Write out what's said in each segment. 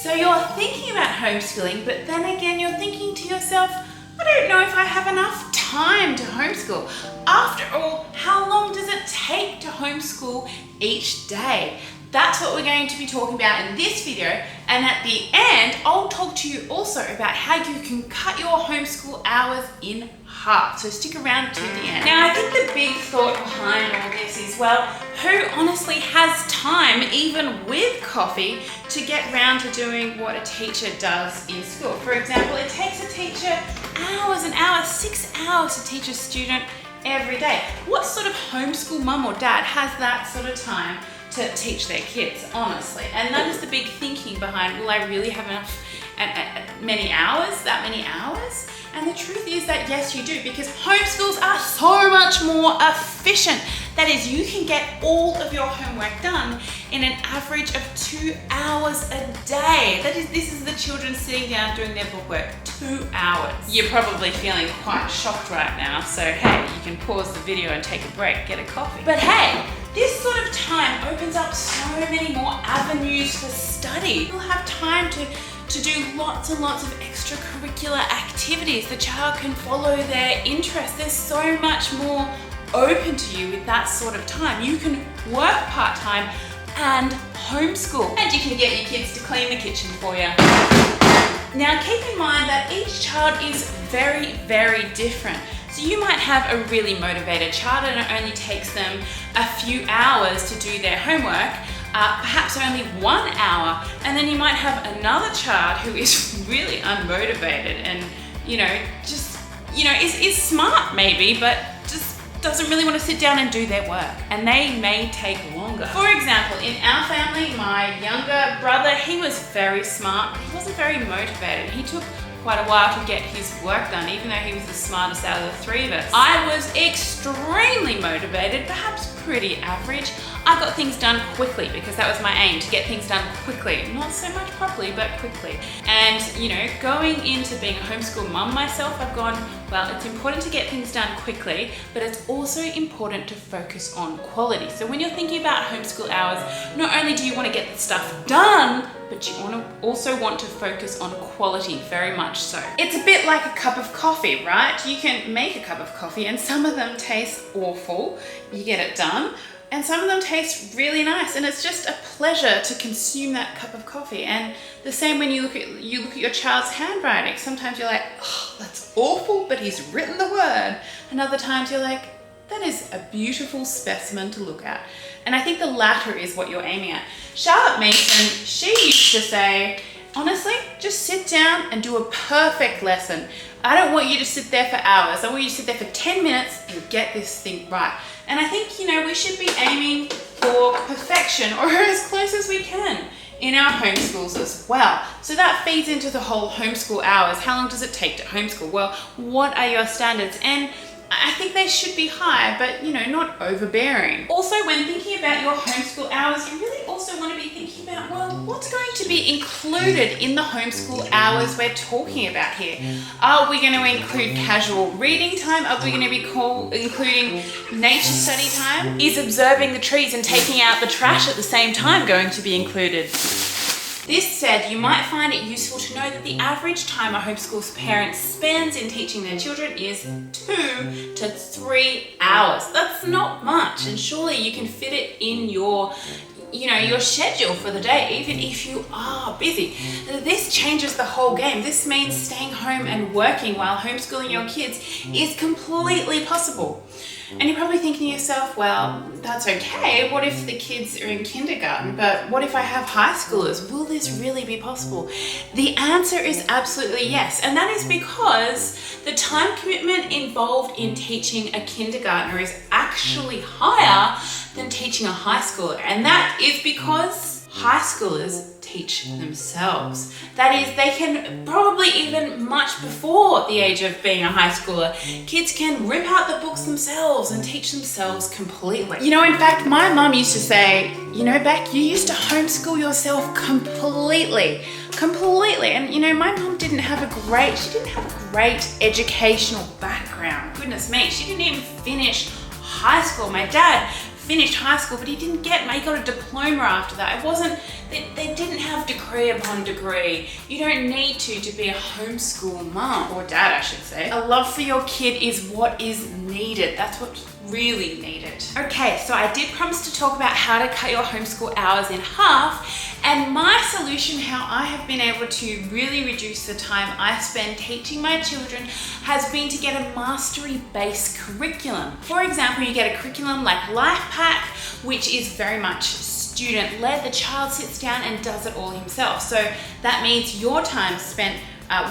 So you're thinking about homeschooling, but then again, you're thinking to yourself, I don't know if I have enough time to homeschool. After all, how long does it take to homeschool each day? That's what we're going to be talking about in this video. And at the end, I'll talk to you also about how you can cut your homeschool hours in half. So stick around to the end. Now, I think the big thought behind all this is, well, who honestly has time, even with coffee, to get round to doing what a teacher does in school? For example, it takes a teacher hours and hours, 6 hours to teach a student every day. What sort of homeschool mum or dad has that sort of time to teach their kids, honestly? And that is the big thinking behind, will I really have enough, many hours, that many hours? And the truth is that yes, you do, because homeschools are so much more efficient. That is, you can get all of your homework done in an average of 2 hours a day. This is the children sitting down doing their bookwork, 2 hours. You're probably feeling quite shocked right now, so hey, you can pause the video and take a break, get a coffee. But hey, this sort of time opens up so many more avenues for study. You'll have time to do lots and lots of extracurricular activities. The child can follow their interests. There's so much more open to you with that sort of time. You can work part-time and homeschool. And you can get your kids to clean the kitchen for you. Now keep in mind that each child is very, very different. So you might have a really motivated child and it only takes them a few hours to do their homework, perhaps only 1 hour, and then you might have another child who is really unmotivated and, is smart maybe, but just doesn't really want to sit down and do their work, and they may take longer. For example, in our family, my younger brother, he was very smart, but he wasn't very motivated. He took quite a while to get his work done, even though he was the smartest out of the three of us. I was extremely motivated, perhaps pretty average. I got things done quickly because that was my aim, to get things done quickly. Not so much properly, but quickly. And, going into being a homeschool mum myself, I've gone, well, it's important to get things done quickly, but it's also important to focus on quality. So when you're thinking about homeschool hours, not only do you want to get the stuff done, but you also want to focus on quality, very much so. It's a bit like a cup of coffee, right? You can make a cup of coffee and some of them taste awful. You get it done. And some of them taste really nice, and it's just a pleasure to consume that cup of coffee. And the same when you look at your child's handwriting. Sometimes you're like, oh, that's awful, but he's written the word. And other times you're like, that is a beautiful specimen to look at. And I think the latter is what you're aiming at. Charlotte Mason, she used to say, honestly, just sit down and do a perfect lesson. I don't want you to sit there for hours. I want you to sit there for 10 minutes and get this thing right. And I think, we should be aiming for perfection, or as close as we can, in our homeschools as well. So that feeds into the whole homeschool hours. How long does it take to homeschool? Well, what are your standards? And I think they should be high, but not overbearing. Also, when thinking about your homeschool hours, you really also want to be thinking about, well, what's going to be included in the homeschool hours we're talking about here? Are we going to include casual reading time? Are we going to be including nature study time? Is observing the trees and taking out the trash at the same time going to be included? This said, you might find it useful to know that the average time a homeschool parent spends in teaching their children is 2 to 3 hours. That's not much, and surely you can fit it in your schedule for the day, even if you are busy. This changes the whole game. This means staying home and working while homeschooling your kids is completely possible. And you're probably thinking to yourself, well, that's okay. What if the kids are in kindergarten? But what if I have high schoolers? Will this really be possible? The answer is absolutely yes. And that is because the time commitment involved in teaching a kindergartner is actually higher than teaching a high schooler. And that is because high schoolers teach themselves. That is, they can probably even much before the age of being a high schooler, kids can rip out the books themselves and teach themselves completely. In fact, my mum used to say, Beck, you used to homeschool yourself completely. And my mum didn't have a great educational background. Goodness me, she didn't even finish high school. My dad finished high school, but he got a diploma after that. It wasn't They didn't have degree upon degree. You don't need to be a homeschool mom, or dad I should say. A love for your kid is what is needed. That's what's really needed. Okay, so I did promise to talk about how to cut your homeschool hours in half, and my solution, how I have been able to really reduce the time I spend teaching my children, has been to get a mastery-based curriculum. For example, you get a curriculum like LIfepac, which is very much student-led. The child sits down and does it all himself. So that means your time spent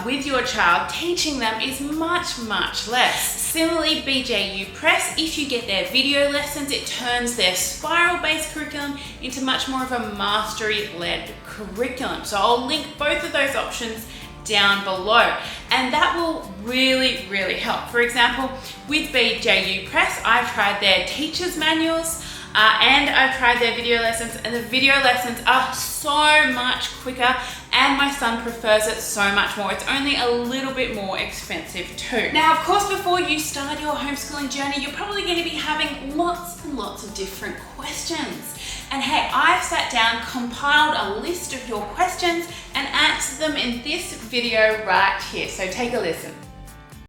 with your child teaching them is much, much less. Similarly, BJU Press, if you get their video lessons, it turns their spiral-based curriculum into much more of a mastery-led curriculum. So I'll link both of those options down below, and that will really, really help. For example, with BJU Press, I've tried their teacher's manuals, and I've tried their video lessons, and the video lessons are so much quicker, and my son prefers it so much more. It's only a little bit more expensive too. Now, of course, before you start your homeschooling journey, you're probably going to be having lots and lots of different questions. And hey, I've sat down, compiled a list of your questions, and answered them in this video right here. So take a listen.